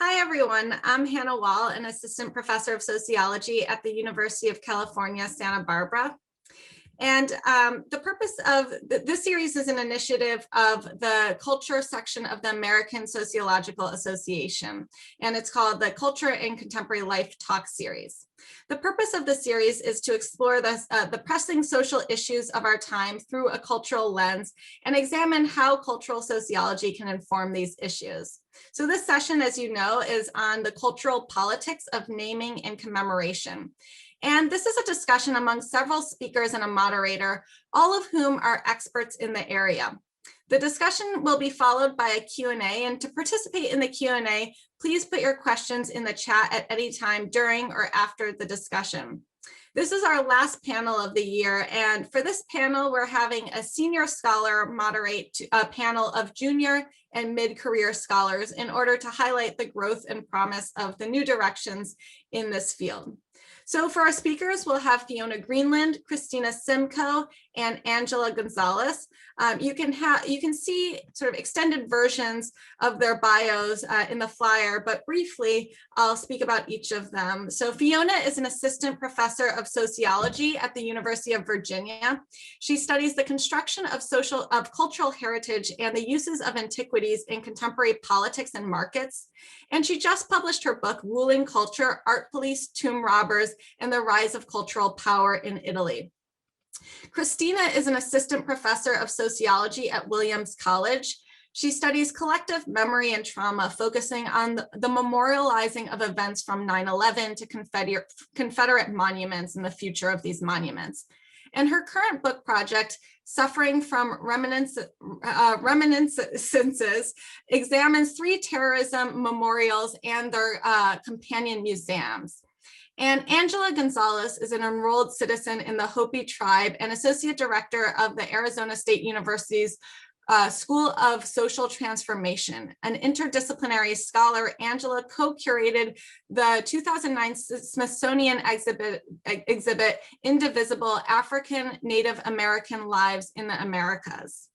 Hi, everyone. I'm Hannah Wall, an assistant professor of sociology at the University of California, Santa Barbara. And the purpose of this series is an initiative of the culture section of the American Sociological Association, and it's called the Culture in Contemporary Life Talk Series. The purpose of the series is to explore the pressing social issues of our time through a cultural lens and examine how cultural sociology can inform these issues. So this session, as you know, is on the cultural politics of naming and commemoration. And this is a discussion among several speakers and a moderator, all of whom are experts in the area. The discussion will be followed by a Q&A, and to participate in the Q&A, please put your questions in the chat at any time during or after the discussion. This is our last panel of the year, and for this panel, we're having a senior scholar moderate a panel of junior and mid-career scholars in order to highlight the growth and promise of the new directions in this field. So for our speakers, we'll have Fiona Greenland, Christina Simko, and Angela Gonzales. You can see sort of extended versions of their bios in the flyer, but briefly, I'll speak about each of them. So Fiona is an assistant professor of sociology at the University of Virginia. She studies the construction of cultural heritage and the uses of antiquities in contemporary politics and markets. And she just published her book, Ruling Culture: Art Police, Tomb Robbers, and the Rise of Cultural Power in Italy. Christina is an assistant professor of sociology at Williams College. She studies collective memory and trauma, focusing on the memorializing of events from 9/11 to Confederate monuments and the future of these monuments. And her current book project, Suffering from Reminiscences, examines 3 terrorism memorials and their companion museums. And Angela Gonzales is an enrolled citizen in the Hopi tribe and associate director of the Arizona State University's School of Social Transformation. An interdisciplinary scholar, Angela co-curated the 2009 Smithsonian exhibit, Indivisible: African Native American Lives in the Americas.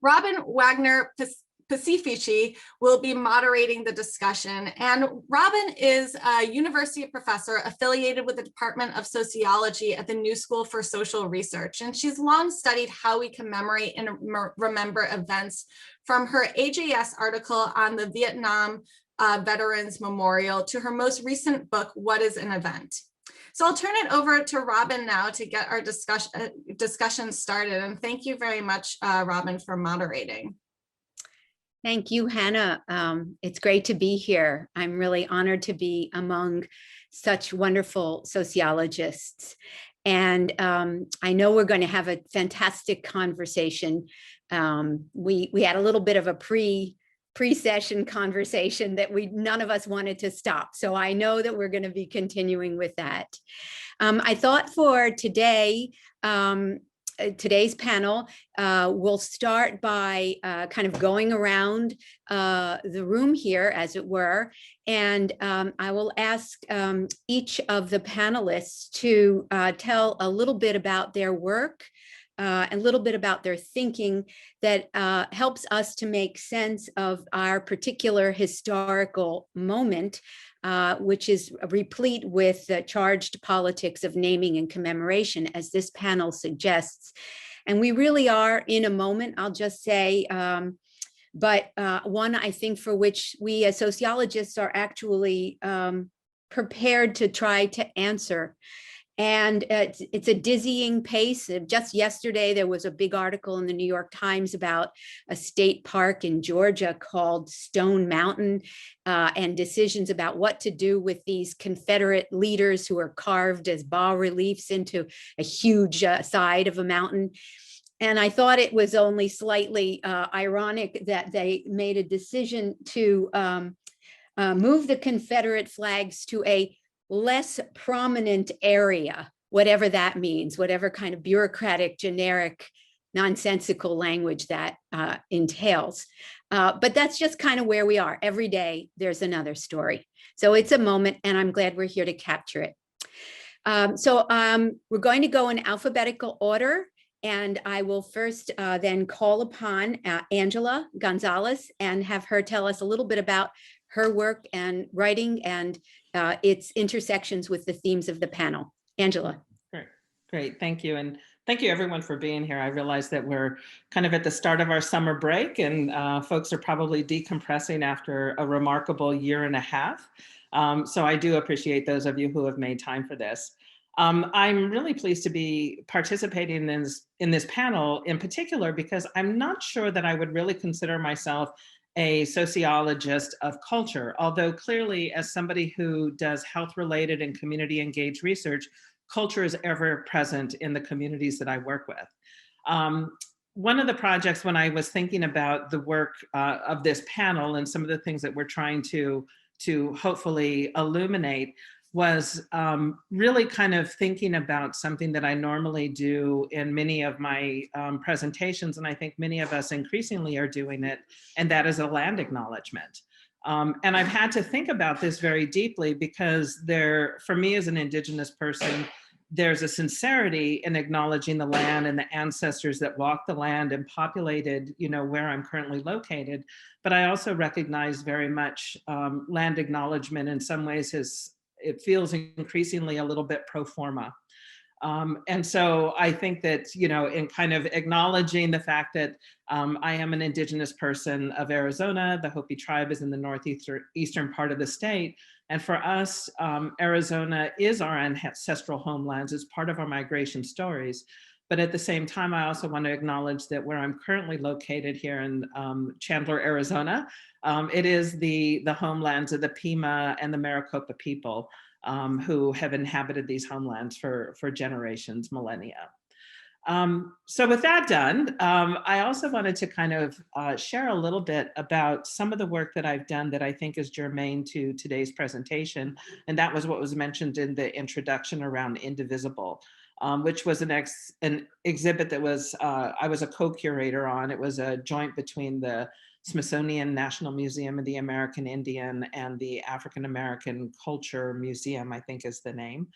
Robin Wagner-Pacifici will be moderating the discussion. And Robin is a university professor affiliated with the Department of Sociology at the New School for Social Research. And she's long studied how we commemorate and remember events, from her AJS article on the Vietnam Veterans Memorial to her most recent book, What is an Event? So I'll turn it over to Robin now to get our discussion started. And thank you very much, Robin, for moderating. Thank you, Hannah. It's great to be here. I'm really honored to be among such wonderful sociologists. And I know we're going to have a fantastic conversation. We had a little bit of a pre-session conversation that none of us wanted to stop. So I know that we're going to be continuing with that. I thought for today's panel, we'll start by kind of going around the room here, as it were, and I will ask each of the panelists to tell a little bit about their work, a little bit about their thinking that helps us to make sense of our particular historical moment, which is replete with the charged politics of naming and commemoration, as this panel suggests. And we really are in a moment, I'll just say, but one I think for which we as sociologists are actually prepared to try to answer. And it's a dizzying pace. Just yesterday, there was a big article in the New York Times about a state park in Georgia called Stone Mountain, and decisions about what to do with these Confederate leaders who are carved as bas-reliefs into a huge side of a mountain. And I thought it was only slightly ironic that they made a decision to move the Confederate flags to a less prominent area, whatever that means, whatever kind of bureaucratic, generic, nonsensical language that entails. But that's just kind of where we are. Every day there's another story. So it's a moment, and I'm glad we're here to capture it. We're going to go in alphabetical order, and I will first then call upon Angela Gonzales and have her tell us a little bit about her work and writing and its intersections with the themes of the panel. Angela. Great, thank you. And thank you everyone for being here. I realize that we're kind of at the start of our summer break and folks are probably decompressing after a remarkable year and a half. So I do appreciate those of you who have made time for this. I'm really pleased to be participating in this panel in particular because I'm not sure that I would really consider myself a sociologist of culture, although clearly as somebody who does health-related and community-engaged research, culture is ever present in the communities that I work with. One of the projects when I was thinking about the work of this panel and some of the things that we're trying to hopefully illuminate was really kind of thinking about something that I normally do in many of my presentations, and I think many of us increasingly are doing it, and that is a land acknowledgement. And I've had to think about this very deeply because for me as an Indigenous person, there's a sincerity in acknowledging the land and the ancestors that walked the land and populated, where I'm currently located. But I also recognize very much land acknowledgement in some ways it feels increasingly a little bit pro forma. And so I think that, in kind of acknowledging the fact that I am an Indigenous person of Arizona, the Hopi tribe is in the northeastern part of the state. And for us, Arizona is our ancestral homelands, it's part of our migration stories. But at the same time, I also want to acknowledge that where I'm currently located here in Chandler, Arizona, it is the homelands of the Pima and the Maricopa people who have inhabited these homelands for generations, millennia. So with that done, I also wanted to kind of share a little bit about some of the work that I've done that I think is germane to today's presentation. And that was what was mentioned in the introduction around Indivisible, which was an exhibit that was, I was a co-curator on. It was a joint between the Smithsonian National Museum of the American Indian and the African American Culture Museum, I think is the name.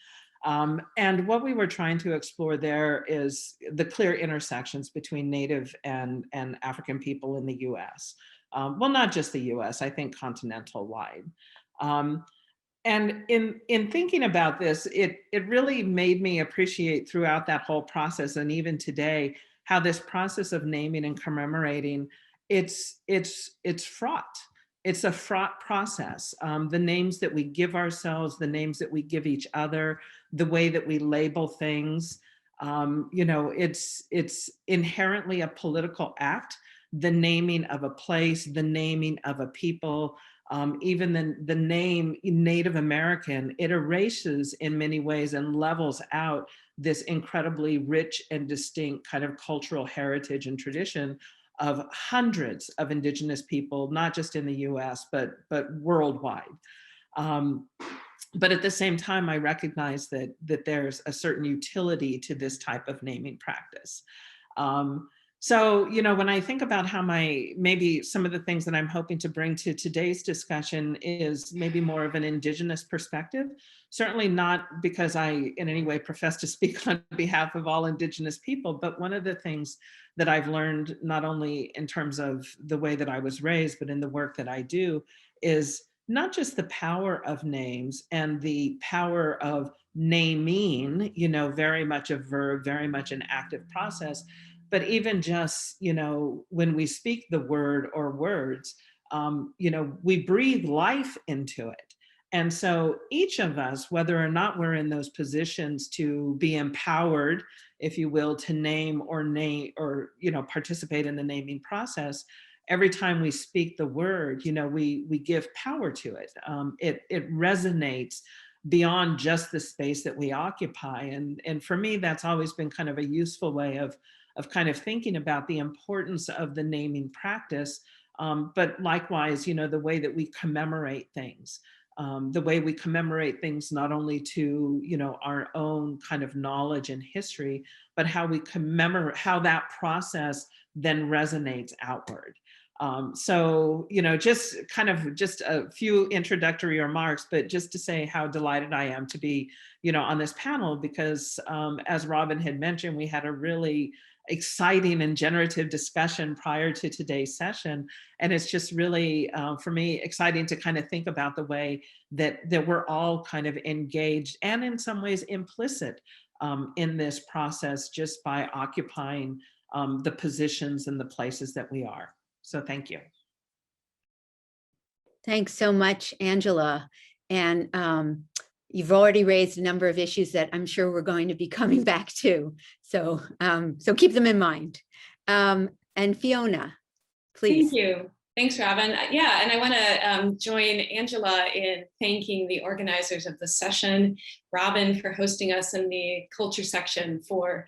And what we were trying to explore there is the clear intersections between Native and African people in the US. Well, not just the US, I think continental wide. And in thinking about this, it really made me appreciate throughout that whole process and even today, how this process of naming and commemorating, it's fraught. It's a fraught process. The names that we give ourselves, the names that we give each other, the way that we label things, it's inherently a political act. The naming of a place, the naming of a people, even the name Native American, it erases in many ways and levels out this incredibly rich and distinct kind of cultural heritage and tradition of hundreds of Indigenous people, not just in the US, but worldwide. But at the same time, I recognize that there's a certain utility to this type of naming practice. So, when I think about how maybe some of the things that I'm hoping to bring to today's discussion is maybe more of an Indigenous perspective, certainly not because I in any way profess to speak on behalf of all Indigenous people, but one of the things that I've learned, not only in terms of the way that I was raised, but in the work that I do, is not just the power of names and the power of naming, very much a verb, very much an active process, but even just, when we speak the word or words, we breathe life into it. And so each of us, whether or not we're in those positions to be empowered, if you will, to name or participate in the naming process, every time we speak the word, we give power to it. It resonates beyond just the space that we occupy. And for me, that's always been kind of a useful way of kind of thinking about the importance of the naming practice, but likewise, the way that we commemorate things. The way we commemorate things not only to our own kind of knowledge and history, but how we commemorate, how that process then resonates outward. So just a few introductory remarks, but just to say how delighted I am to be on this panel, because as Robin had mentioned, we had a really exciting and generative discussion prior to today's session. And it's just really, for me, exciting to kind of think about the way that we're all kind of engaged and in some ways implicit in this process just by occupying the positions and the places that we are. So thank you. Thanks so much, Angela. And you've already raised a number of issues that I'm sure we're going to be coming back to. So, so keep them in mind. And Fiona, please. Thank you. Thanks, Robin. Yeah, and I want to join Angela in thanking the organizers of the session, Robin for hosting us in the culture section, for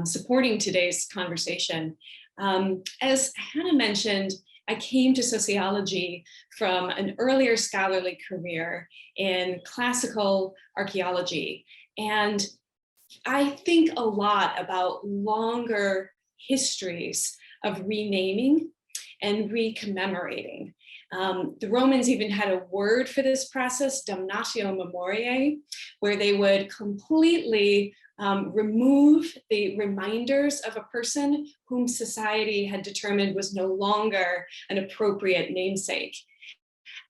supporting today's conversation. As Hannah mentioned, I came to sociology from an earlier scholarly career in classical archaeology. And I think a lot about longer histories of renaming and recommemorating. The Romans even had a word for this process, damnatio memoriae, where they would completely remove the reminders of a person whom society had determined was no longer an appropriate namesake.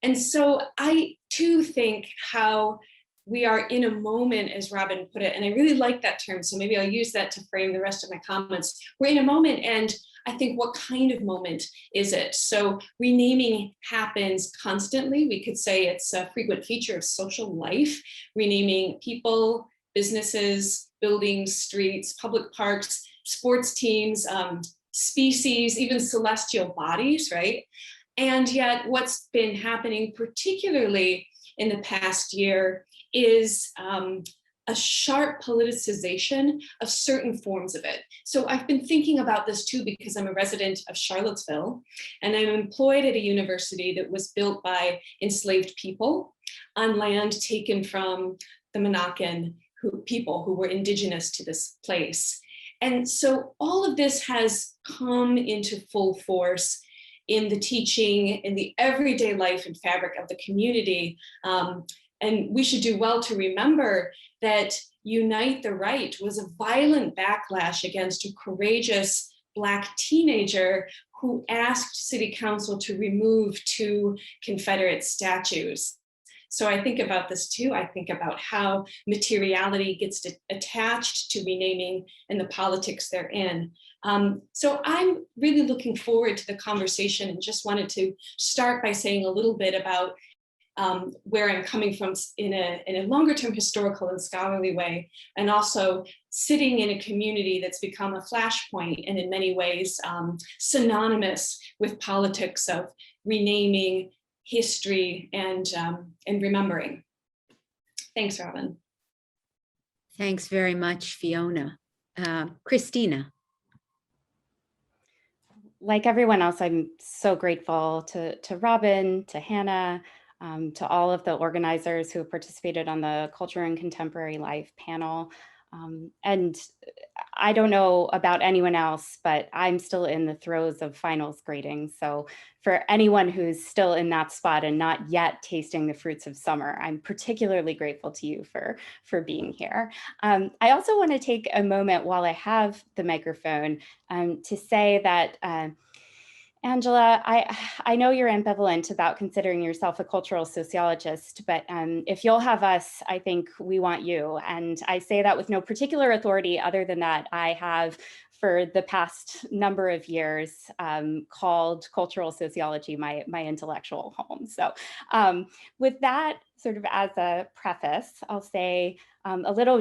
And so I too think how we are in a moment, as Robin put it, and I really like that term, so maybe I'll use that to frame the rest of my comments. We're in a moment, and I think, what kind of moment is it? So renaming happens constantly. We could say it's a frequent feature of social life, renaming people, businesses, buildings, streets, public parks, sports teams, species, even celestial bodies, right? And yet what's been happening, particularly in the past year, is a sharp politicization of certain forms of it. So I've been thinking about this too, because I'm a resident of Charlottesville, and I'm employed at a university that was built by enslaved people on land taken from the Monacan people who were indigenous to this place. And so all of this has come into full force in the teaching, in the everyday life and fabric of the community. And we should do well to remember that Unite the Right was a violent backlash against a courageous Black teenager who asked City Council to remove 2 Confederate statues. So I think about this too. I think about how materiality gets attached to renaming and the politics therein. So I'm really looking forward to the conversation, and just wanted to start by saying a little bit about where I'm coming from in a longer term historical and scholarly way, and also sitting in a community that's become a flashpoint and in many ways synonymous with politics of renaming, history, and remembering. Thanks, Robin. Thanks very much, Fiona. Christina. Like everyone else, I'm so grateful to Robin, to Hannah, to all of the organizers who participated on the Culture and Contemporary Life panel. And I don't know about anyone else, but I'm still in the throes of finals grading. So for anyone who's still in that spot and not yet tasting the fruits of summer, I'm particularly grateful to you for being here. I also want to take a moment while I have the microphone to say that Angela, I know you're ambivalent about considering yourself a cultural sociologist, but if you'll have us, I think we want you. And I say that with no particular authority other than that I have, for the past number of years, called cultural sociology my intellectual home. So with that sort of as a preface, I'll say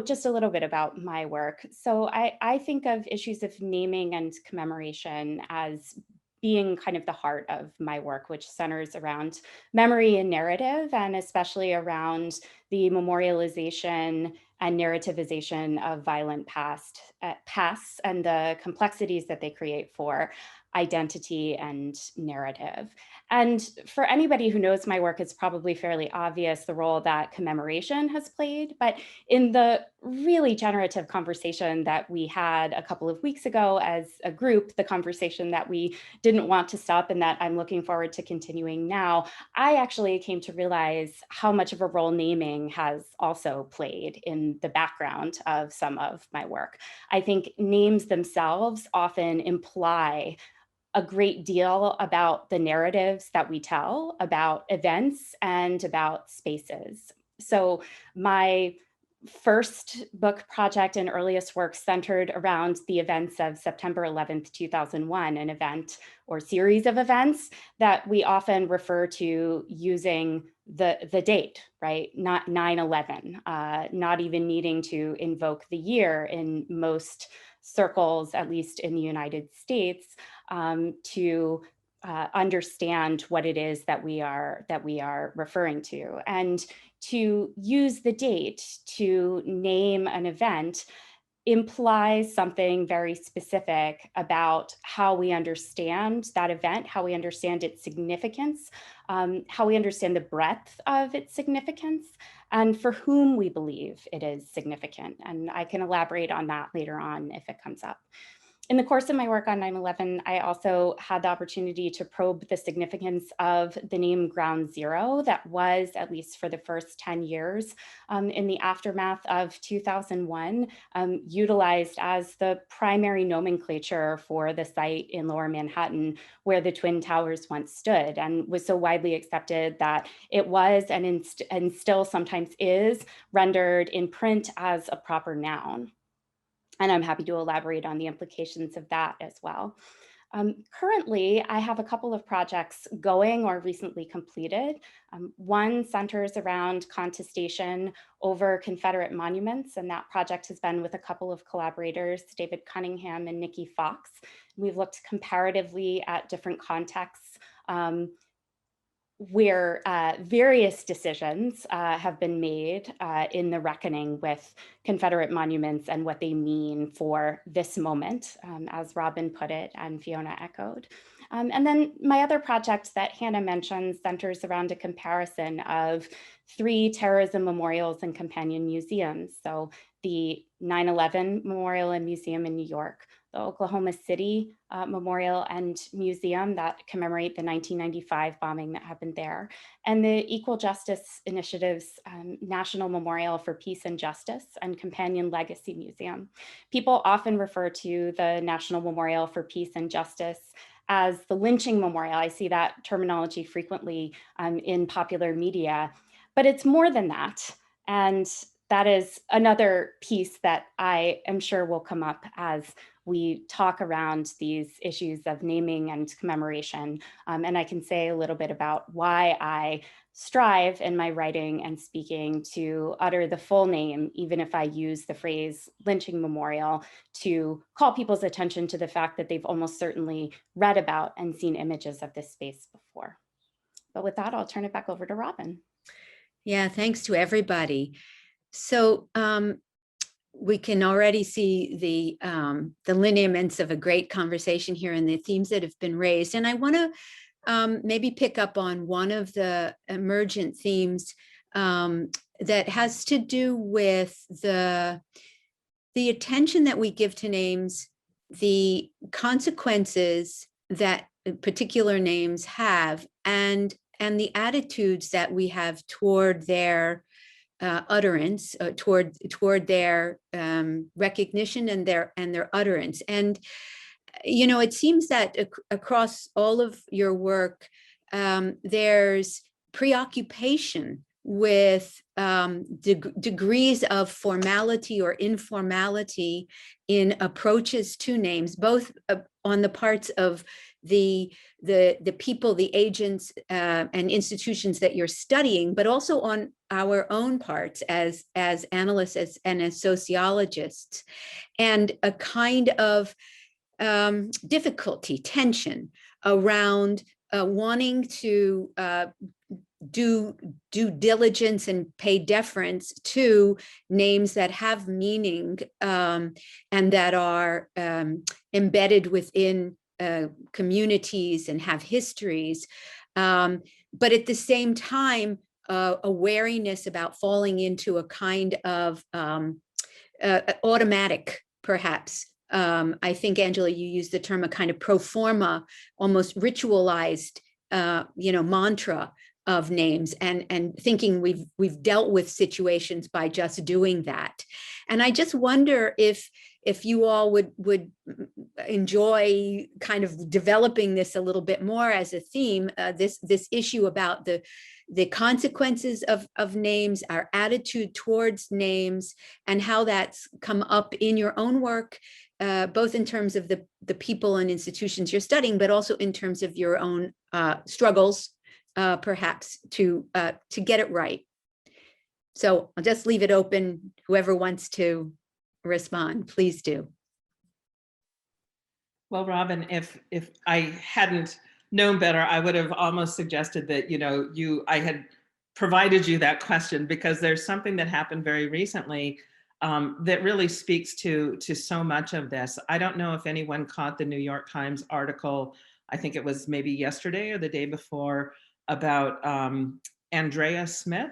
just a little bit about my work. So I think of issues of naming and commemoration as being kind of the heart of my work, which centers around memory and narrative, and especially around the memorialization and narrativization of violent pasts and the complexities that they create for identity and narrative. And for anybody who knows my work, it's probably fairly obvious the role that commemoration has played. But in the really generative conversation that we had a couple of weeks ago as a group, the conversation that we didn't want to stop and that I'm looking forward to continuing now, I actually came to realize how much of a role naming has also played in the background of some of my work. I think names themselves often imply a great deal about the narratives that we tell about events and about spaces. So my first book project and earliest work centered around the events of September 11th, 2001, an event or series of events that we often refer to using the date, right? Not 9/11, not even needing to invoke the year in most circles, at least in the United States, to understand what it is that we are referring to. And to use the date to name an event implies something very specific about how we understand that event, how we understand its significance, how we understand the breadth of its significance, and for whom we believe it is significant. And I can elaborate on that later on if it comes up. In the course of my work on 9/11, I also had the opportunity to probe the significance of the name Ground Zero that was, at least for the first 10 years in the aftermath of 2001, utilized as the primary nomenclature for the site in Lower Manhattan where the Twin Towers once stood, and was so widely accepted that it was and still sometimes is rendered in print as a proper noun. And I'm happy to elaborate on the implications of that as well. Currently, I have a couple of projects going or recently completed. One centers around contestation over Confederate monuments, and that project has been with a couple of collaborators, David Cunningham and Nikki Fox. We've looked comparatively at different contexts where various decisions have been made in the reckoning with Confederate monuments and what they mean for this moment, as Robin put it and Fiona echoed. And then my other project that Hannah mentioned centers around a comparison of 3 terrorism memorials and companion museums. So the 9/11 Memorial and Museum in New York, the Oklahoma City Memorial and Museum that commemorate the 1995 bombing that happened there, and the Equal Justice Initiative's National Memorial for Peace and Justice and Companion Legacy Museum. People often refer to the National Memorial for Peace and Justice as the lynching memorial. I see that terminology frequently in popular media, but it's more than that. And that is another piece that I am sure will come up as we talk around these issues of naming and commemoration. And I can say a little bit about why I strive in my writing and speaking to utter the full name, even if I use the phrase lynching memorial, to call people's attention to the fact that they've almost certainly read about and seen images of this space before. But with that, I'll turn it back over to Robin. Yeah, thanks to everybody. So we can already see the lineaments of a great conversation here and the themes that have been raised. And I want to maybe pick up on one of the emergent themes that has to do with the attention that we give to names, the consequences that particular names have, and the attitudes that we have toward their utterance, toward their recognition and their utterance. And you know, it seems that across all of your work, there's preoccupation with degrees of formality or informality in approaches to names, both on the parts of the people, the agents and institutions that you're studying, but also on our own parts as analysts and as sociologists, and a kind of difficulty, tension around wanting to do due diligence and pay deference to names that have meaning and that are embedded within communities and have histories. But at the same time, a wariness about falling into a kind of automatic, perhaps. I think, Angela, you used the term a kind of pro forma, almost ritualized, mantra of names, and thinking we've dealt with situations by just doing that. And I just wonder if you all would enjoy kind of developing this a little bit more as a theme, this issue about the consequences of names, our attitude towards names, and how that's come up in your own work, both in terms of the people and institutions you're studying, but also in terms of your own struggles, perhaps to get it right. So I'll just leave it open. Whoever wants to respond, please do. Well, Robin, if I hadn't known better, I would have almost suggested that, I had provided you that question, because there's something that happened very recently that really speaks to so much of this. I don't know if anyone caught the New York Times article, I think it was maybe yesterday or the day before, about Andrea Smith,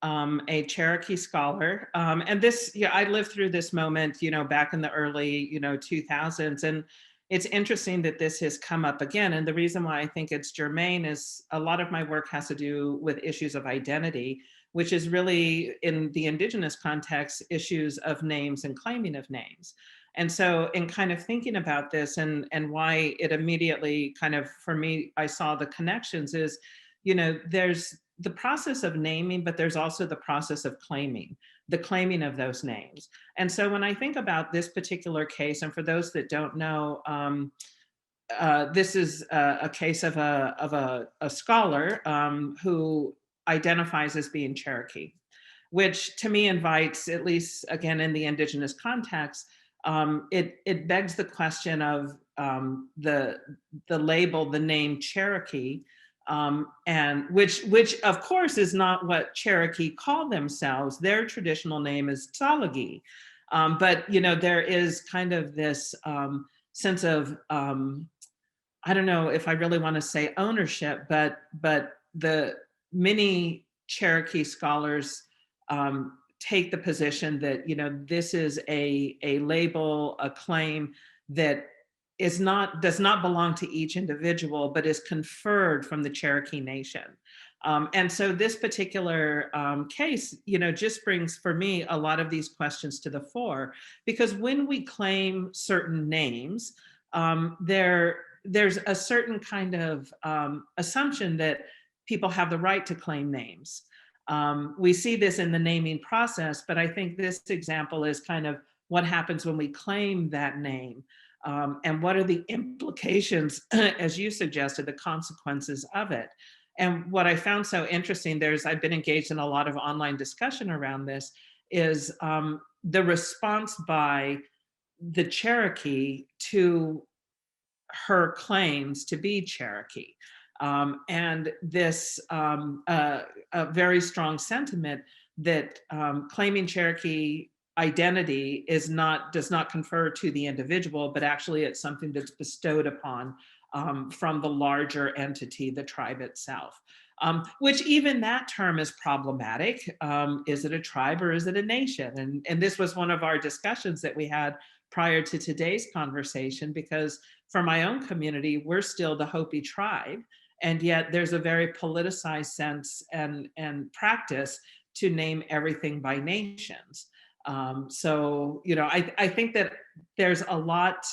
a Cherokee scholar. And this, I lived through this moment, back in the early, 2000s. And it's interesting that this has come up again. And the reason why I think it's germane is a lot of my work has to do with issues of identity, which is really, in the Indigenous context, issues of names and claiming of names. And so in kind of thinking about this and why it immediately kind of, for me, I saw the connections is, there's the process of naming, but there's also the process of claiming, the claiming of those names. And so when I think about this particular case, and for those that don't know, this is a case of a scholar who identifies as being Cherokee, which to me invites, at least again in the Indigenous context, it begs the question of the label, the name Cherokee, and which of course is not what Cherokee call themselves. Their traditional name is Tsalagi, but there is kind of this sense of I don't know if I really want to say ownership, but the many Cherokee scholars take the position that this is a label, a claim that does not belong to each individual, but is conferred from the Cherokee Nation. And so this particular case, just brings for me a lot of these questions to the fore, because when we claim certain names, there's a certain kind of assumption that people have the right to claim names. We see this in the naming process, but I think this example is kind of what happens when we claim that name. And what are the implications, as you suggested, the consequences of it. And what I found so interesting, I've been engaged in a lot of online discussion around this, is the response by the Cherokee to her claims to be Cherokee. And this a very strong sentiment that claiming Cherokee identity does not confer to the individual, but actually it's something that's bestowed upon from the larger entity, the tribe itself. Which even that term is problematic. Is it a tribe or is it a nation? And this was one of our discussions that we had prior to today's conversation, because for my own community, we're still the Hopi tribe. And yet there's a very politicized sense and practice to name everything by nations. So, I think that there's a lot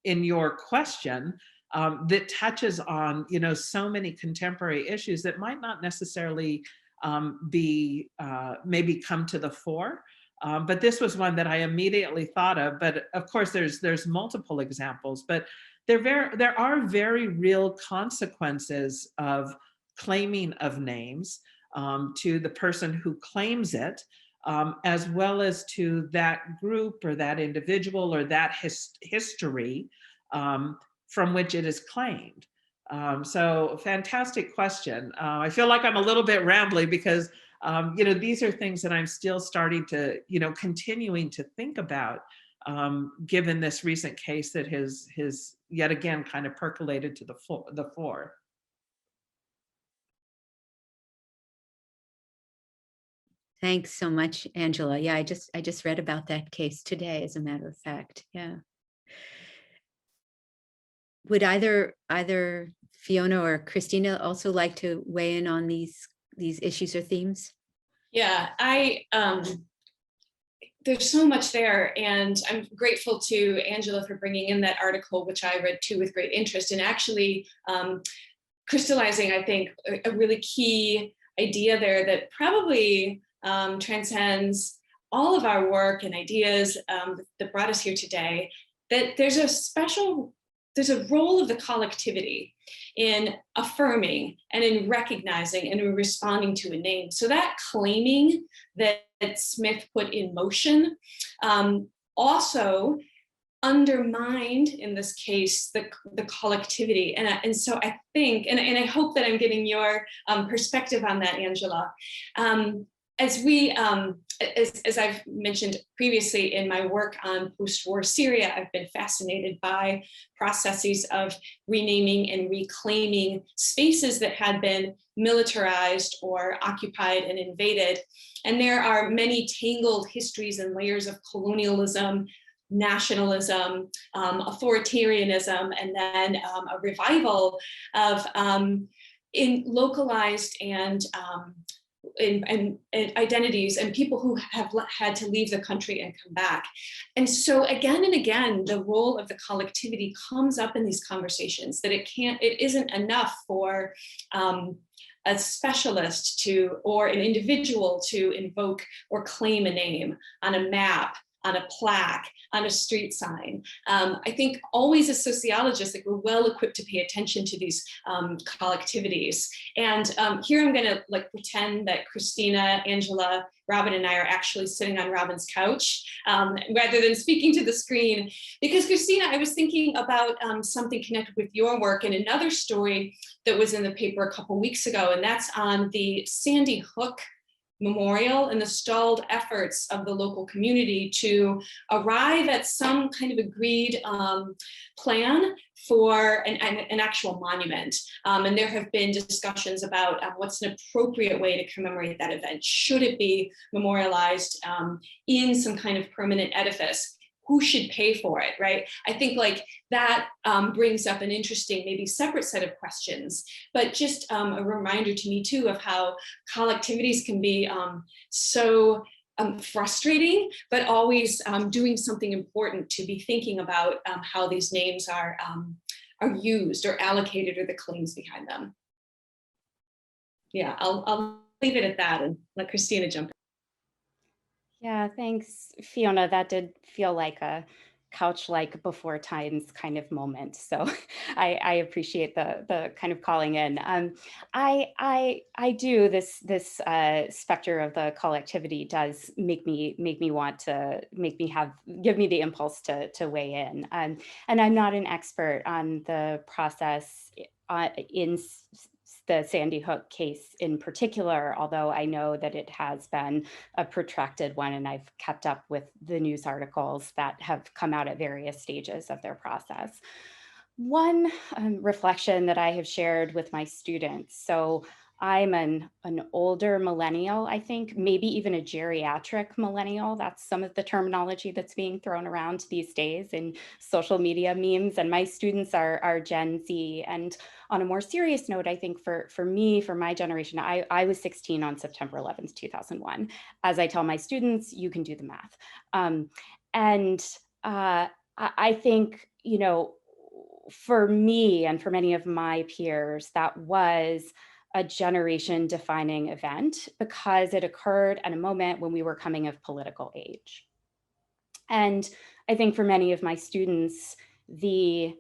in your question that touches on, so many contemporary issues that might not necessarily be maybe come to the fore. But this was one that I immediately thought of. But of course, there's multiple examples, but there are very real consequences of claiming of names to the person who claims it, as well as to that group or that individual or that history from which it is claimed. So fantastic question. I feel like I'm a little bit rambly because these are things that I'm still starting to, continuing to think about, given this recent case that has yet again kind of percolated to the fore. Thanks so much, Angela. Yeah, I just read about that case today, as a matter of fact. Yeah. Would either Fiona or Christina also like to weigh in on these issues or themes? Yeah, there's so much there, and I'm grateful to Angela for bringing in that article, which I read too with great interest, and actually crystallizing, I think, a really key idea there that probably transcends all of our work and ideas that brought us here today, that there's a role of the collectivity in affirming and in recognizing and in responding to a name. So that claiming that Smith put in motion also undermined, in this case, the collectivity. And so I think, and I hope that I'm getting your perspective on that, Angela. As I've mentioned previously in my work on post-war Syria, I've been fascinated by processes of renaming and reclaiming spaces that had been militarized or occupied and invaded. And there are many tangled histories and layers of colonialism, nationalism, authoritarianism, and then a revival of in localized and identities and people who have had to leave the country and come back. And so again and again, the role of the collectivity comes up in these conversations, that it isn't enough for a specialist or an individual to invoke or claim a name on a map, on a plaque, on a street sign. I think always as sociologists, like, we're well equipped to pay attention to these collectivities. And here I'm gonna pretend that Christina, Angela, Robin, and I are actually sitting on Robin's couch rather than speaking to the screen. Because Christina, I was thinking about something connected with your work and another story that was in the paper a couple weeks ago, and that's on the Sandy Hook Memorial and the stalled efforts of the local community to arrive at some kind of agreed plan for an actual monument. And there have been discussions about what's an appropriate way to commemorate that event. Should it be memorialized in some kind of permanent edifice? Who should pay for it, right? I think that brings up an interesting, maybe separate set of questions, but just a reminder to me too of how collectivities can be so frustrating, but always doing something important to be thinking about how these names are used or allocated, or the claims behind them. Yeah, I'll leave it at that and let Christina jump in. Yeah, thanks, Fiona. That did feel like a couch-like before times kind of moment. So I appreciate the kind of calling in. I do this specter of the collectivity does make me want to give me the impulse to weigh in. And I'm not an expert on the process in the Sandy Hook case in particular, although I know that it has been a protracted one, and I've kept up with the news articles that have come out at various stages of their process. One reflection that I have shared with my students, so I'm an older millennial, I think, maybe even a geriatric millennial. That's some of the terminology that's being thrown around these days in social media memes. And my students are Gen Z. And on a more serious note, I think for me, for my generation, I was 16 on September 11th, 2001. As I tell my students, you can do the math. I think, for me and for many of my peers, that was a generation defining event because it occurred at a moment when we were coming of political age. And I think for many of my students, the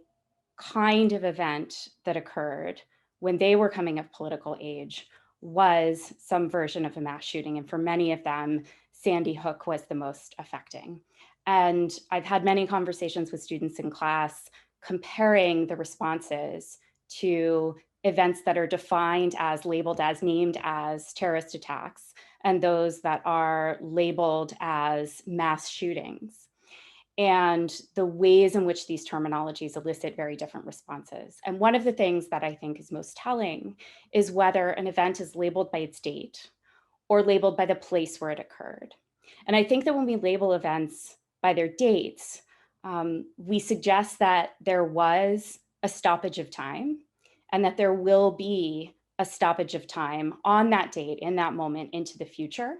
kind of event that occurred when they were coming of political age was some version of a mass shooting. And for many of them, Sandy Hook was the most affecting. And I've had many conversations with students in class comparing the responses to events that are defined as, labeled as, named as terrorist attacks, and those that are labeled as mass shootings. and the ways in which these terminologies elicit very different responses. And one of the things that I think is most telling is whether an event is labeled by its date or labeled by the place where it occurred. And I think that when we label events by their dates, we suggest that there was a stoppage of time and that there will be a stoppage of time on that date in that moment into the future.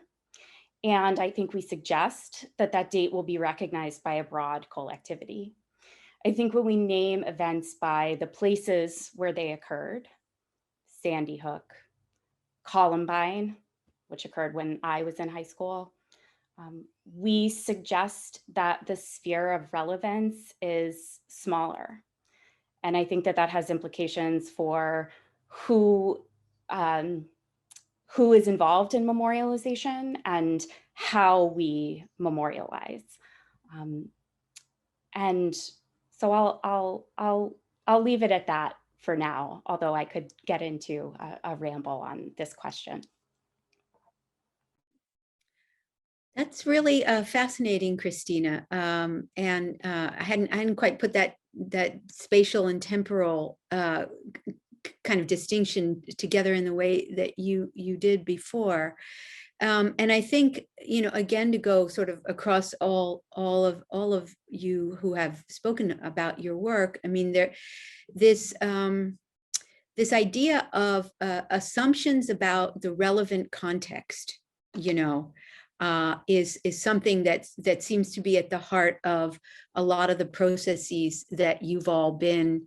And I think we suggest that that date will be recognized by a broad collectivity. I think when we name events by the places where they occurred, Sandy Hook, Columbine, which occurred when I was in high school, we suggest that the sphere of relevance is smaller. And I think that that has implications for who is involved in memorialization and how we memorialize. And so I'll leave it at that for now, although I could get into a ramble on this question. That's really fascinating, Christina. I hadn't quite put that spatial and temporal kind of distinction together in the way that you did before. And I think, you know, again, to go sort of across all of you who have spoken about your work, I mean, this idea of assumptions about the relevant context, you know, is something that seems to be at the heart of a lot of the processes that you've all been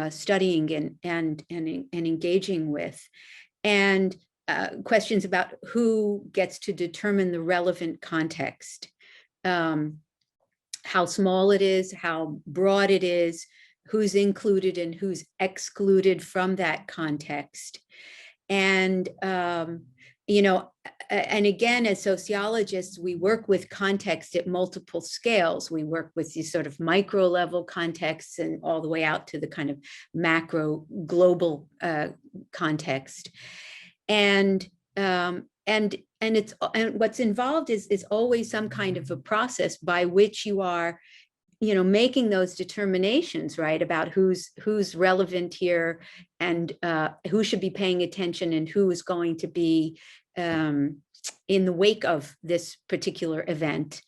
studying and engaging with, and questions about who gets to determine the relevant context, how small it is, how broad it is, who's included and who's excluded from that context. And you know, and again, as sociologists, we work with context at multiple scales. We work with these sort of micro level contexts and all the way out to the kind of macro global context. And what's involved is always some kind of a process by which you are, you know, making those determinations, right, about who's relevant here and who should be paying attention and who is going to be in the wake of this particular event,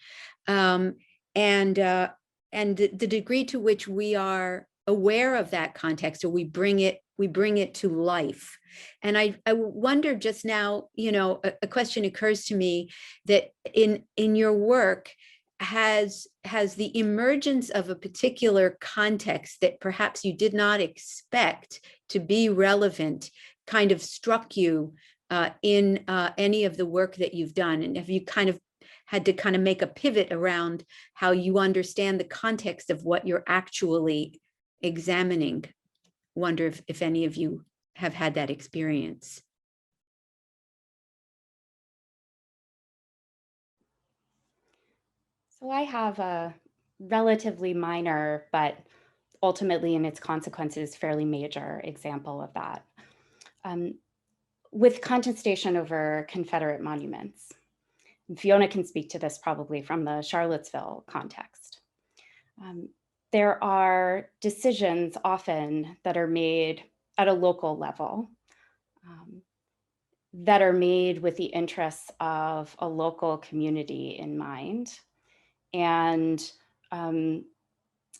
and the degree to which we are aware of that context, or we bring it to life. And I wonder just now, you know, a question occurs to me that in your work, has the emergence of a particular context that perhaps you did not expect to be relevant kind of struck you in any of the work that you've done? And have you kind of had to kind of make a pivot around how you understand the context of what you're actually examining? Wonder if any of you have had that experience. So I have a relatively minor, but ultimately in its consequences, fairly major example of that. With contestation over Confederate monuments. And Fiona can speak to this probably from the Charlottesville context. There are decisions often that are made at a local level that are made with the interests of a local community in mind, and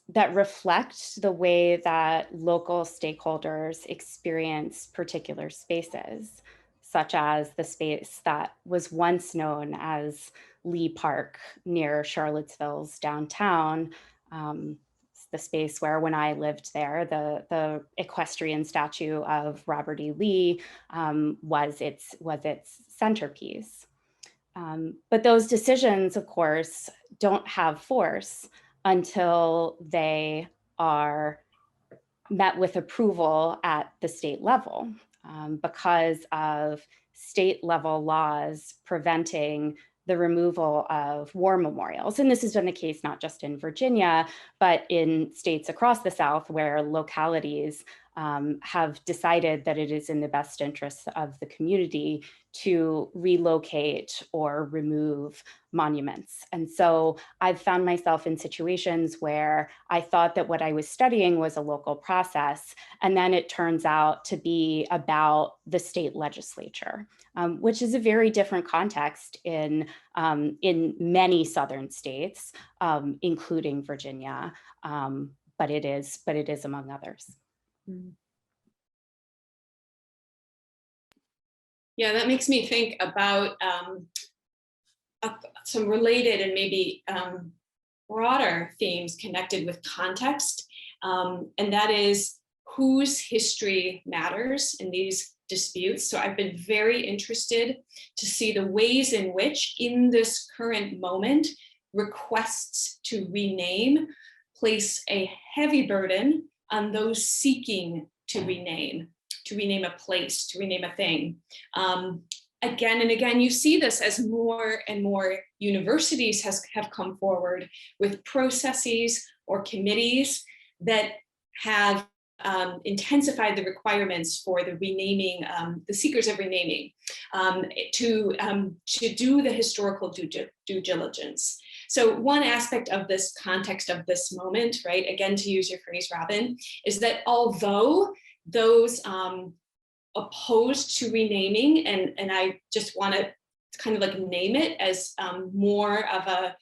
that reflect the way that local stakeholders experience particular spaces, such as the space that was once known as Lee Park near Charlottesville's downtown, the space where, when I lived there, the equestrian statue of Robert E. Lee was its centerpiece. But those decisions, of course, don't have force until they are met with approval at the state level, because of state level laws preventing the removal of war memorials. And this has been the case not just in Virginia, but in states across the South where localities have decided that it is in the best interests of the community to relocate or remove monuments. And so I've found myself in situations where I thought that what I was studying was a local process, and then it turns out to be about the state legislature, which is a very different context in many southern states, including Virginia, but it is among others. Yeah, that makes me think about some related and maybe broader themes connected with context, and that is whose history matters in these disputes. So I've been very interested to see the ways in which, in this current moment, requests to rename place a heavy burden on those seeking to rename a place, to rename a thing. Again and again, you see this as more and more universities have come forward with processes or committees that have intensified the requirements for the renaming, the seekers of renaming, to do the historical due diligence. So one aspect of this context of this moment, right, again, to use your phrase, Robin, is that although those opposed to renaming, and I just want to kind of like name it as more of a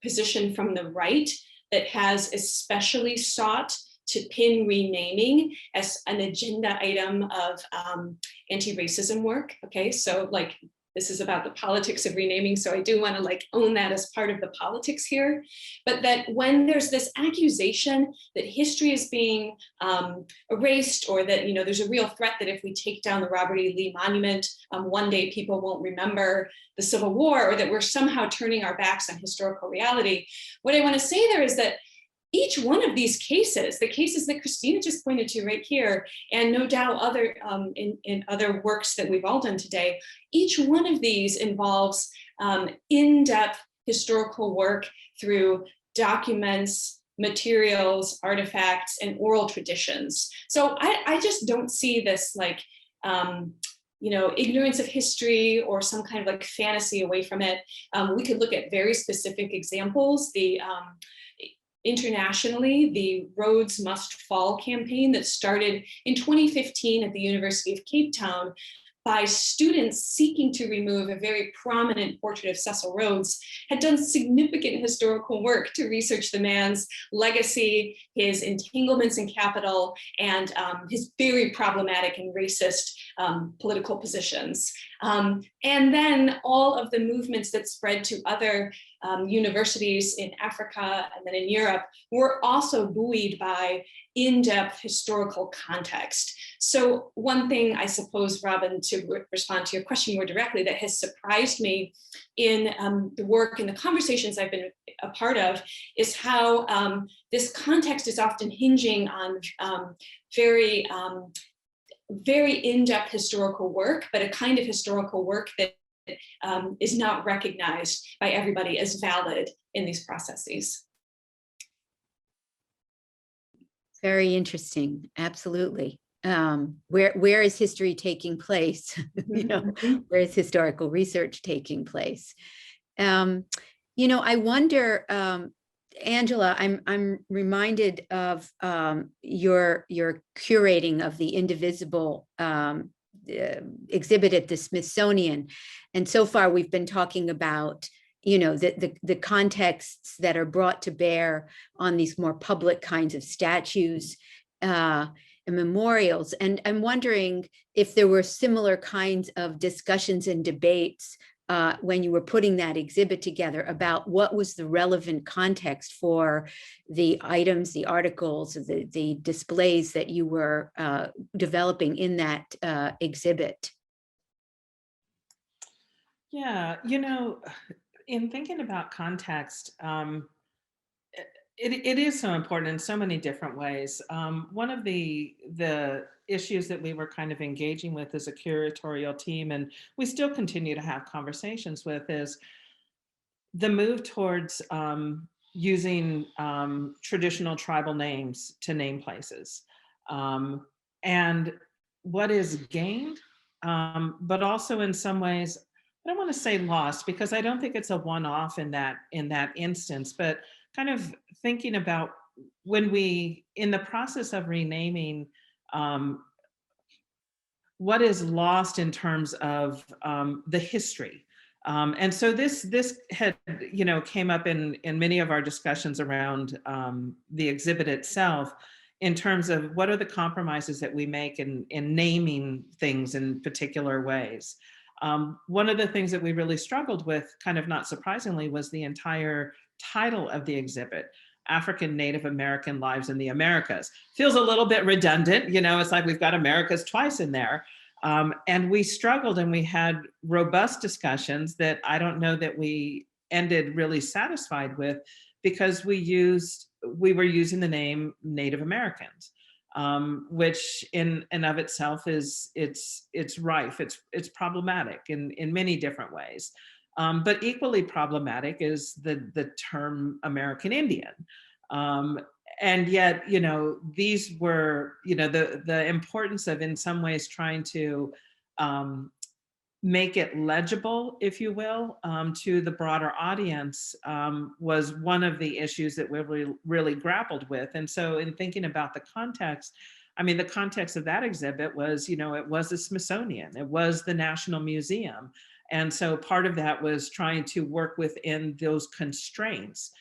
position from the right that has especially sought to pin renaming as an agenda item of anti-racism work. Okay, so like this is about the politics of renaming, so I do want to like own that as part of the politics here. But that when there's this accusation that history is being erased, or that there's a real threat that if we take down the Robert E. Lee Monument, one day people won't remember the Civil War, or that we're somehow turning our backs on historical reality. What I want to say there is that each one of these cases, the cases that Christina just pointed to right here, and no doubt other in other works that we've all done today, each one of these involves in-depth historical work through documents, materials, artifacts, and oral traditions. So I just don't see this like ignorance of history or some kind of like fantasy away from it. We could look at very specific examples. Internationally, the Roads Must Fall campaign that started in 2015 at the University of Cape Town by students seeking to remove a very prominent portrait of Cecil Rhodes, had done significant historical work to research the man's legacy, his entanglements in capital, and his very problematic and racist political positions. And then all of the movements that spread to other universities in Africa and then in Europe were also buoyed by in-depth historical context. So one thing, I suppose, Robin, to respond to your question more directly, that has surprised me in the work and the conversations I've been a part of is how this context is often hinging on very in-depth historical work, but a kind of historical work that is not recognized by everybody as valid in these processes. Very interesting. Absolutely. Where is history taking place? Where is historical research taking place? I wonder, Angela, I'm reminded of your curating of the Indivisible exhibit at the Smithsonian, and so far we've been talking about the contexts that are brought to bear on these more public kinds of statues and memorials. And I'm wondering if there were similar kinds of discussions and debates when you were putting that exhibit together about what was the relevant context for the items, the articles, the displays that you were developing in that exhibit. Yeah, in thinking about context, it is so important in so many different ways. One of the issues that we were kind of engaging with as a curatorial team, and we still continue to have conversations with, is the move towards using traditional tribal names to name places. and what is gained, but also in some ways, I don't want to say lost, because I don't think it's a one-off in that instance, but kind of thinking about when we, in the process of renaming, what is lost in terms of the history. And so this had, came up in many of our discussions around the exhibit itself, in terms of what are the compromises that we make in naming things in particular ways. One of the things that we really struggled with, kind of not surprisingly, was the entire title of the exhibit, African Native American Lives in the Americas. Feels a little bit redundant, it's like we've got Americas twice in there. And we struggled, and we had robust discussions that I don't know that we ended really satisfied with, because we were using the name Native Americans, which in and of itself is, it's rife, it's problematic in many different ways. But equally problematic is the term American Indian. And yet, these were, the importance of, in some ways, trying to make it legible, if you will, to the broader audience, was one of the issues that we really grappled with. And so in thinking about the context, I mean, the context of that exhibit was, it was the Smithsonian, it was the National Museum. And so part of that was trying to work within those constraints,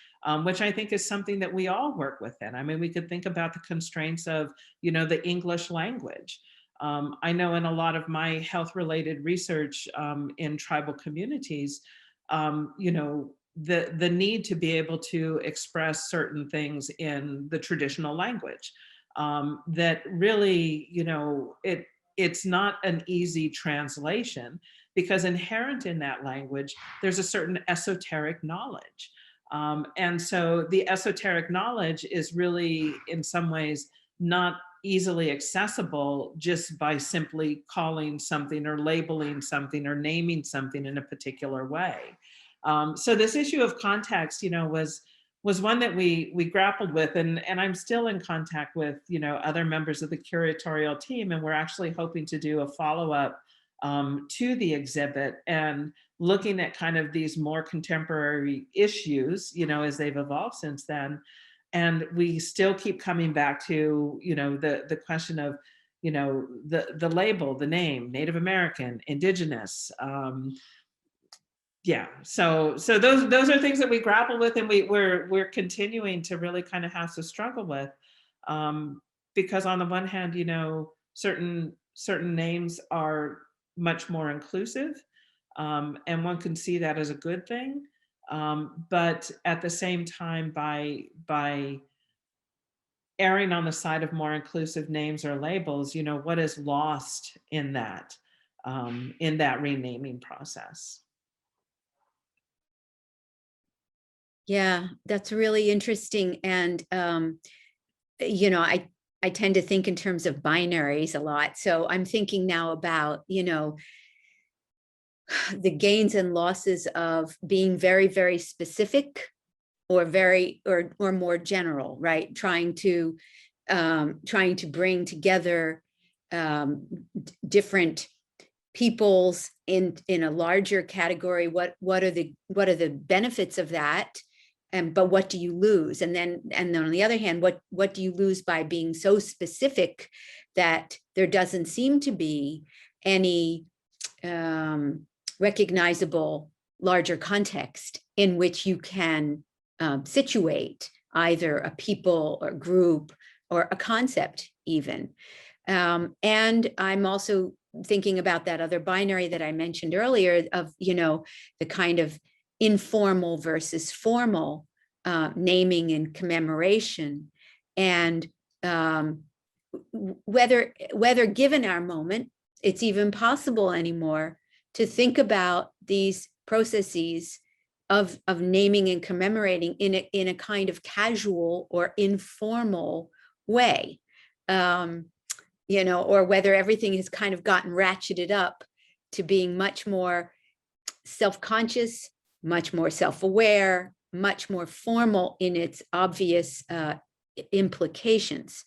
which I think is something that we all work within. I mean, we could think about the constraints of, the English language. I know in a lot of my health-related research in tribal communities, the need to be able to express certain things in the traditional language, that really, it's not an easy translation, because inherent in that language, there's a certain esoteric knowledge. And so the esoteric knowledge is really, in some ways, not easily accessible just by simply calling something or labeling something or naming something in a particular way. So this issue of context, was one that we grappled with, and I'm still in contact with, other members of the curatorial team, and we're actually hoping to do a follow-up to the exhibit, and looking at kind of these more contemporary issues, as they've evolved since then. And we still keep coming back to, the question of, the label, the name, Native American, Indigenous. Yeah, so those are things that we grapple with, and we're continuing to really kind of have to struggle with, because on the one hand, certain names are much more inclusive, and one can see that as a good thing. But at the same time, by erring on the side of more inclusive names or labels, what is lost in that renaming process? Yeah, that's really interesting. And, I tend to think in terms of binaries a lot. So I'm thinking now about, the gains and losses of being very, very specific, or or more general, right? Trying to bring together different peoples in a larger category. What are the benefits of that? But what do you lose? And then on the other hand, what do you lose by being so specific that there doesn't seem to be any recognizable larger context in which you can situate either a people or group or a concept even. And I'm also thinking about that other binary that I mentioned earlier of, the kind of informal versus formal naming and commemoration. And whether given our moment, it's even possible anymore to think about these processes of naming and commemorating in a kind of casual or informal way, or whether everything has kind of gotten ratcheted up to being much more self-conscious, much more self-aware, much more formal in its obvious implications.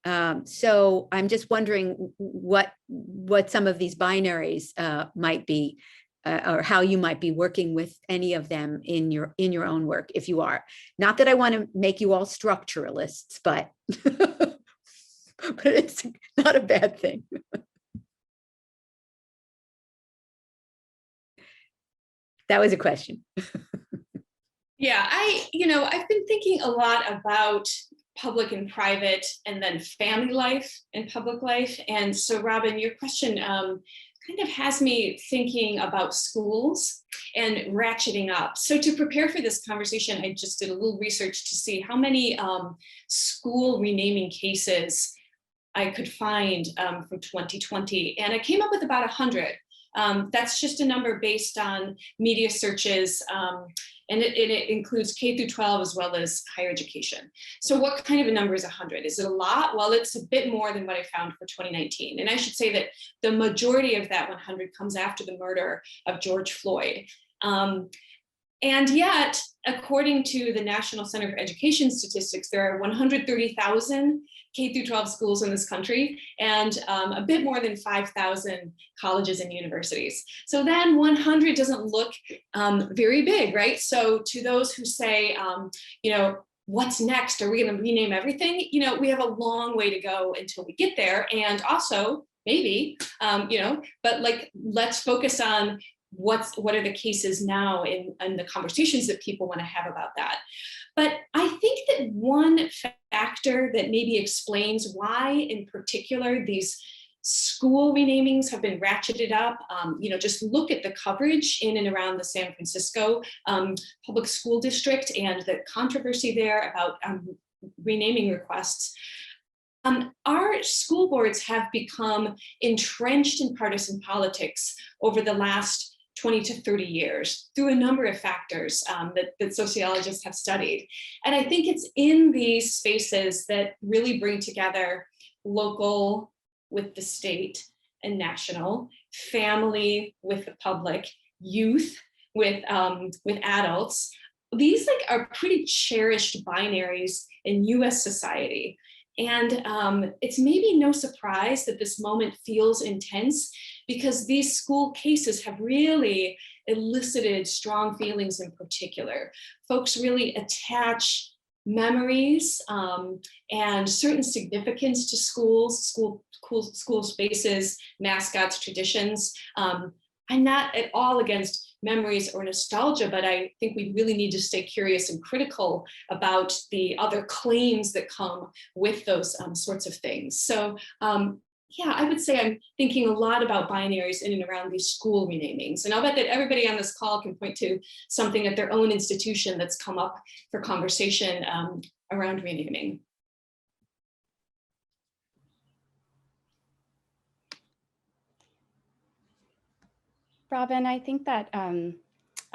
So I'm just wondering what some of these binaries might be, or how you might be working with any of them in your own work, if you are. Not that I want to make you all structuralists, but but it's not a bad thing. That was a question. Yeah, I've been thinking a lot about public and private, and then family life and public life. And so, Robin, your question kind of has me thinking about schools and ratcheting up. So to prepare for this conversation, I just did a little research to see how many school renaming cases I could find from 2020. And I came up with about 100. That's just a number based on media searches, and it includes K through 12 as well as higher education. So what kind of a number is 100? Is it a lot? Well, it's a bit more than what I found for 2019. And I should say that the majority of that 100 comes after the murder of George Floyd. And yet, according to the National Center for Education Statistics, there are 130,000 K through 12 schools in this country, and a bit more than 5,000 colleges and universities. So then 100 doesn't look very big, right? So to those who say, what's next? Are we going to rename everything? We have a long way to go until we get there. And also, maybe, but let's focus on what are the cases now and the conversations that people want to have about that. But I think that one factor that maybe explains why in particular these school renamings have been ratcheted up, just look at the coverage in and around the San Francisco public school district and the controversy there about renaming requests. Our school boards have become entrenched in partisan politics over the last 20 to 30 years through a number of factors that sociologists have studied. And I think it's in these spaces that really bring together local with the state and national, family with the public, youth with adults. These are pretty cherished binaries in US society. And it's maybe no surprise that this moment feels intense, because these school cases have really elicited strong feelings in particular. Folks really attach memories and certain significance to school spaces, mascots, traditions. I'm not at all against memories or nostalgia, but I think we really need to stay curious and critical about the other claims that come with those sorts of things. So yeah, I would say I'm thinking a lot about binaries in and around these school renamings. And I'll bet that everybody on this call can point to something at their own institution that's come up for conversation around renaming. Robin, I think that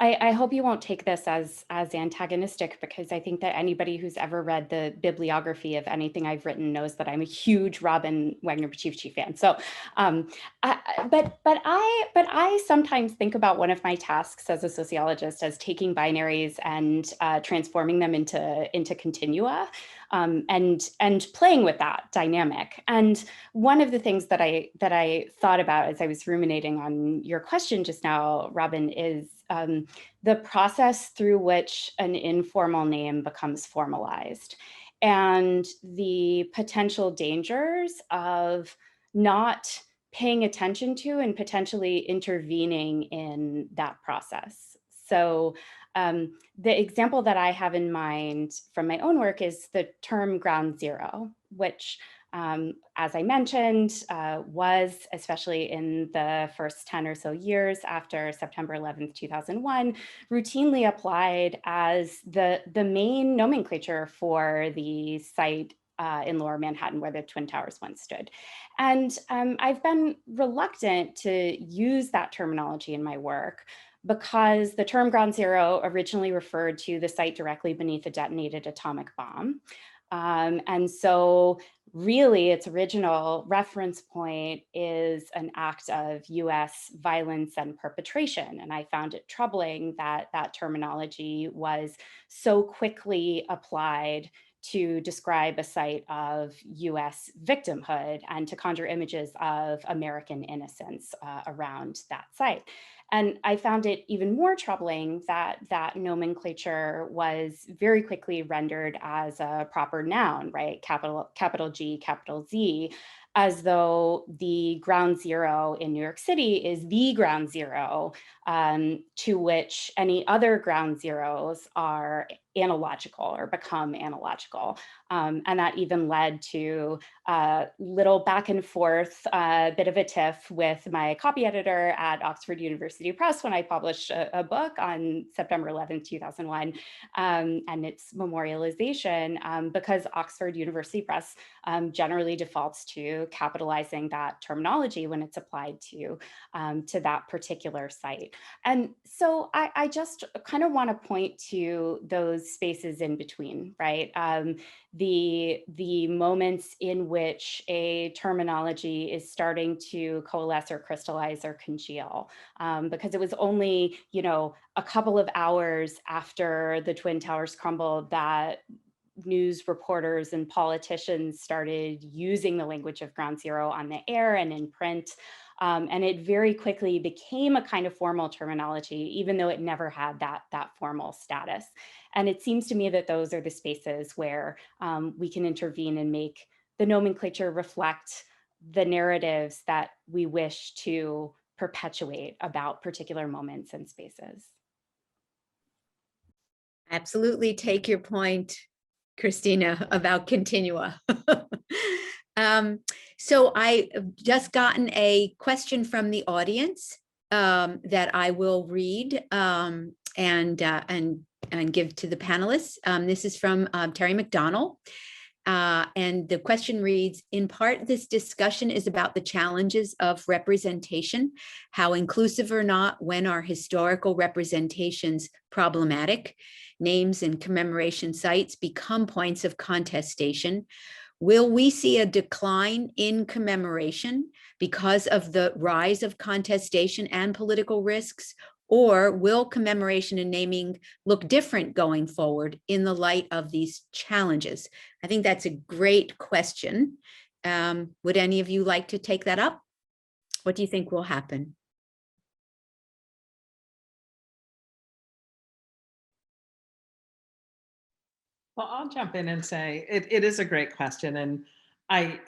I hope you won't take this as antagonistic, because I think that anybody who's ever read the bibliography of anything I've written knows that I'm a huge Robin Wagner-Pacifici fan. So, but I sometimes think about one of my tasks as a sociologist as taking binaries and transforming them into continua. And playing with that dynamic. And one of the things that I thought about as I was ruminating on your question just now, Robin, is the process through which an informal name becomes formalized, and the potential dangers of not paying attention to and potentially intervening in that process. So the example that I have in mind from my own work is the term ground zero, which, as I mentioned, was, especially in the first 10 or so years after September 11th, 2001, routinely applied as the main nomenclature for the site in Lower Manhattan where the Twin Towers once stood. And I've been reluctant to use that terminology in my work, because the term ground zero originally referred to the site directly beneath a detonated atomic bomb. And so really its original reference point is an act of US violence and perpetration. And I found it troubling that that terminology was so quickly applied to describe a site of US victimhood and to conjure images of American innocence around that site. And I found it even more troubling that that nomenclature was very quickly rendered as a proper noun, right? Capital G, capital Z, as though the ground zero in New York City is the ground zero to which any other ground zeros are analogical or become analogical. And that even led to a little back and forth, bit of a tiff with my copy editor at Oxford University Press when I published a book on September 11th, 2001, and its memorialization, because Oxford University Press generally defaults to capitalizing that terminology when it's applied to that particular site. And so I just kind of want to point to those spaces in between, right? The moments in which a terminology is starting to coalesce or crystallize or congeal, because it was only, a couple of hours after the Twin Towers crumbled that news reporters and politicians started using the language of ground zero on the air and in print. And it very quickly became a kind of formal terminology, even though it never had that formal status. And it seems to me that those are the spaces where we can intervene and make the nomenclature reflect the narratives that we wish to perpetuate about particular moments and spaces. Absolutely take your point, Christina, about continua. So I just gotten a question from the audience that I will read and give to the panelists. This is from Terry McDonald. And the question reads, in part, this discussion is about the challenges of representation, how inclusive or not, when are historical representations problematic, names and commemoration sites become points of contestation. Will we see a decline in commemoration because of the rise of contestation and political risks? Or will commemoration and naming look different going forward in the light of these challenges? I think that's a great question. Would any of you like to take that up? What do you think will happen? Well, I'll jump in and say it is a great question. And I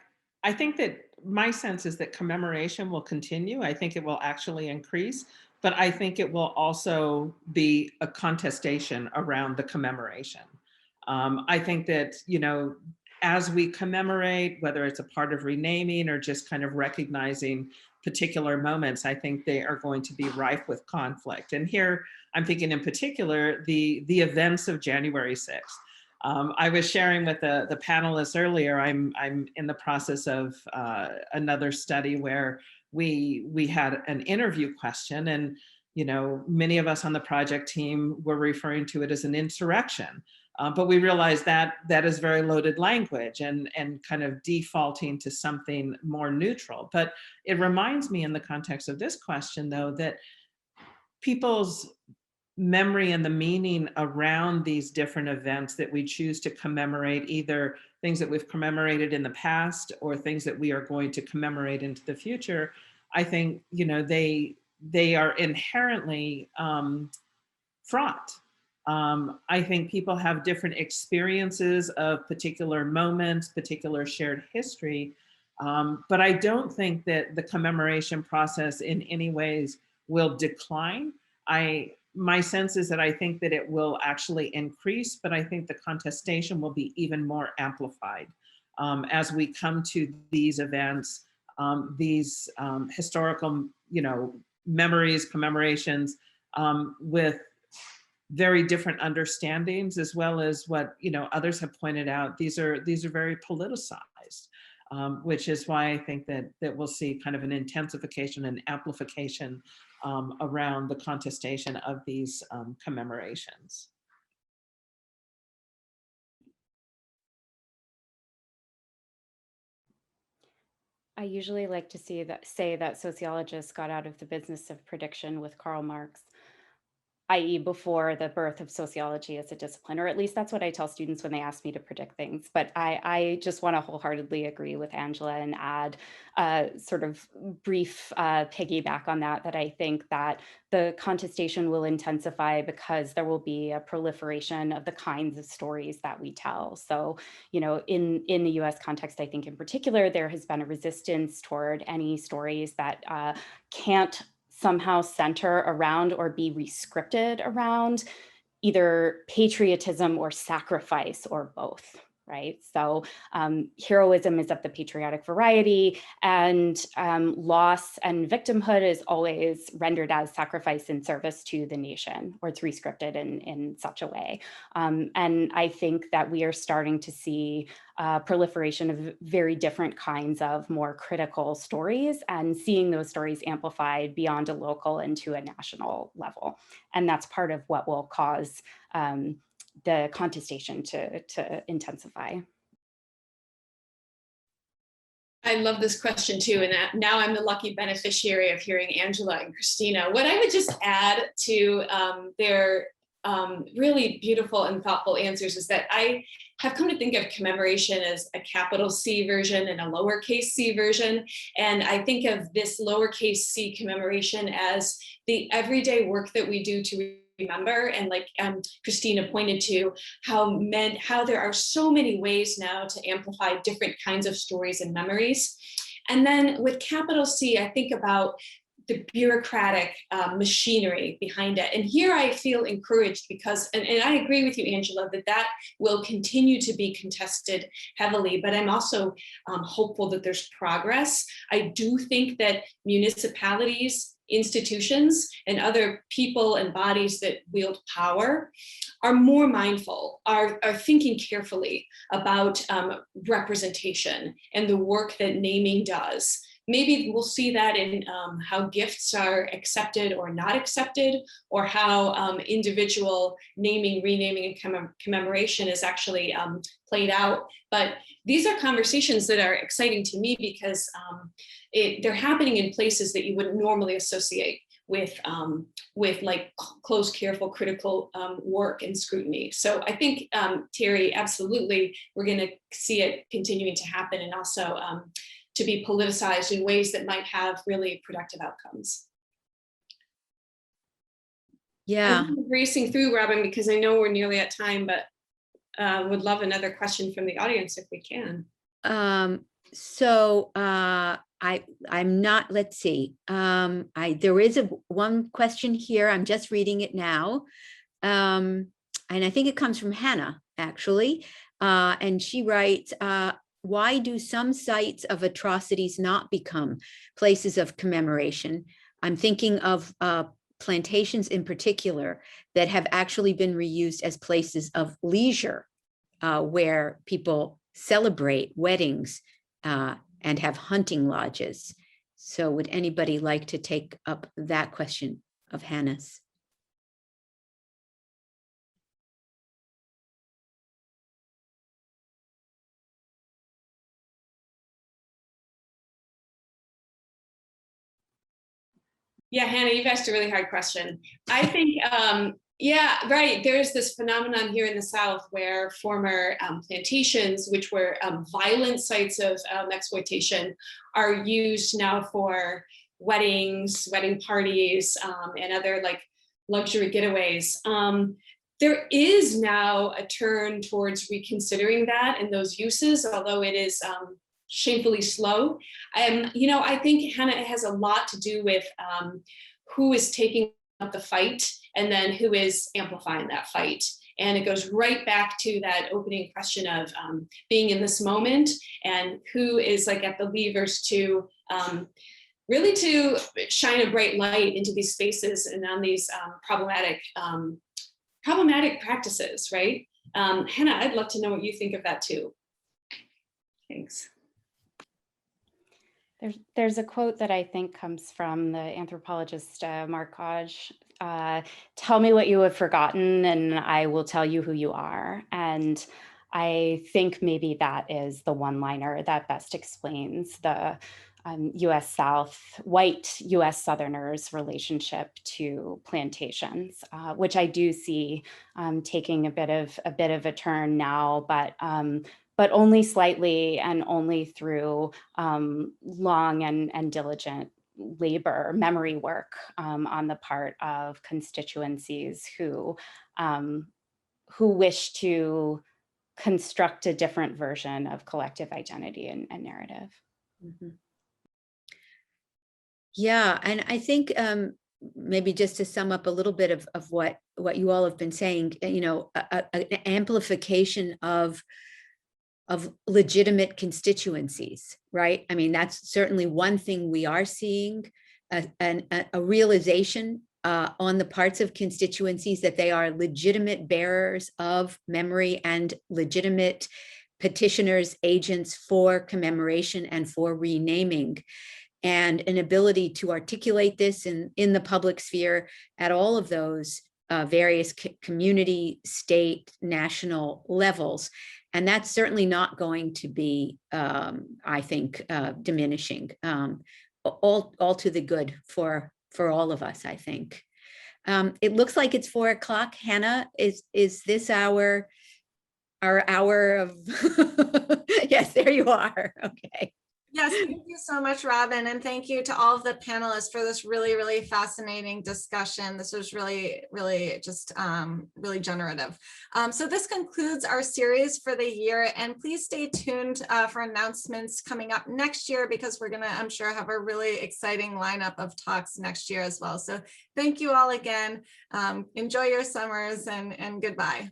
think that my sense is that commemoration will continue. I think it will actually increase, but I think it will also be a contestation around the commemoration. I think that, as we commemorate, whether it's a part of renaming or just kind of recognizing particular moments, I think they are going to be rife with conflict. And here I'm thinking in particular, the events of January 6th. I was sharing with the panelists earlier, I'm in the process of another study where we had an interview question, and many of us on the project team were referring to it as an insurrection. But we realized that that is very loaded language and kind of defaulting to something more neutral. But it reminds me in the context of this question, though, that people's memory and the meaning around these different events that we choose to commemorate, either things that we've commemorated in the past or things that we are going to commemorate into the future, I think, they are inherently fraught. I think people have different experiences of particular moments, particular shared history, but I don't think that the commemoration process in any ways will decline. My sense is that I think that it will actually increase, but I think the contestation will be even more amplified as we come to these events, these historical, memories, commemorations with very different understandings, as well as what others have pointed out. These are very politicized, which is why I think that we'll see kind of an intensification and amplification around the contestation of these commemorations. I usually like to say that sociologists got out of the business of prediction with Karl Marx. i.e. before the birth of sociology as a discipline, or at least that's what I tell students when they ask me to predict things. But I just want to wholeheartedly agree with Angela and add sort of brief piggyback on that, that I think that the contestation will intensify because there will be a proliferation of the kinds of stories that we tell. So, you know, in the US context, I think in particular, there has been a resistance toward any stories that can't somehow center around or be rescripted around either patriotism or sacrifice or both, right? So heroism is of the patriotic variety, and loss and victimhood is always rendered as sacrifice in service to the nation, or it's rescripted in such a way. And I think that we are starting to see proliferation of very different kinds of more critical stories, and seeing those stories amplified beyond a local into a national level. And that's part of what will cause the contestation to intensify. I love this question too, and now I'm the lucky beneficiary of hearing Angela and Christina. What I would just add to their really beautiful and thoughtful answers is that I have come to think of commemoration as a capital C version and a lowercase c version. And I think of this lowercase c commemoration as the everyday work that we do to remember. And like Christina pointed to, how there are so many ways now to amplify different kinds of stories and memories. And then with capital C, I think about the bureaucratic machinery behind it. And here I feel encouraged because, and I agree with you, Angela, that will continue to be contested heavily, but I'm also hopeful that there's progress. I do think that municipalities, institutions, and other people and bodies that wield power are more mindful, are thinking carefully about representation and the work that naming does. Maybe we'll see that in how gifts are accepted or not accepted, or how individual naming, renaming, and commemoration is actually played out. But these are conversations that are exciting to me because they're happening in places that you wouldn't normally associate with like close, careful, critical work and scrutiny. So I think, Terry, absolutely, we're going to see it continuing to happen, and also to be politicized in ways that might have really productive outcomes. Yeah. I'm racing through, Robin, because I know we're nearly at time, but would love another question from the audience if we can. I'm not, let's see. There is one question here. I'm just reading it now. And I think it comes from Hannah, actually. And she writes, why do some sites of atrocities not become places of commemoration? I'm thinking of plantations in particular that have actually been reused as places of leisure, where people celebrate weddings and have hunting lodges. So would anybody like to take up that question of Hannah's? Yeah, Hannah, you've asked a really hard question. I think, yeah, right. There's this phenomenon here in the South where former plantations, which were violent sites of exploitation, are used now for weddings, wedding parties, and other like luxury getaways. There is now a turn towards reconsidering that and those uses, although it is shamefully slow. You know, I think, Hannah, it has a lot to do with who is taking up the fight and then who is amplifying that fight. And it goes right back to that opening question of being in this moment and who is like at the levers to really to shine a bright light into these spaces and on these problematic practices, right? Hannah, I'd love to know what you think of that too. Thanks. There's a quote that I think comes from the anthropologist Mark Hodge. Tell me what you have forgotten and I will tell you who you are. And I think maybe that is the one-liner that best explains the U.S. South, white U.S. Southerners' relationship to plantations, which I do see taking a bit of a turn now, but only slightly and only through long and diligent labor, memory work on the part of constituencies who wish to construct a different version of collective identity and narrative. Mhm. Yeah, and I think maybe just to sum up a little bit of what you all have been saying, you know, an amplification of legitimate constituencies, right? I mean, that's certainly one thing we are seeing, a realization on the parts of constituencies that they are legitimate bearers of memory and legitimate petitioners, agents for commemoration and for renaming, and an ability to articulate this in the public sphere at all of those various community, state, national levels. And that's certainly not going to be, I think, diminishing, all to the good for all of us, I think. It looks like it's 4 o'clock. Hannah, is this our hour of, yes, there you are, okay. Yes, thank you so much, Robin, and thank you to all of the panelists for this really, really fascinating discussion. This was really, really just really generative. So this concludes our series for the year, and please stay tuned for announcements coming up next year, because we're gonna, I'm sure, have a really exciting lineup of talks next year as well. So thank you all again. Enjoy your summers, and goodbye.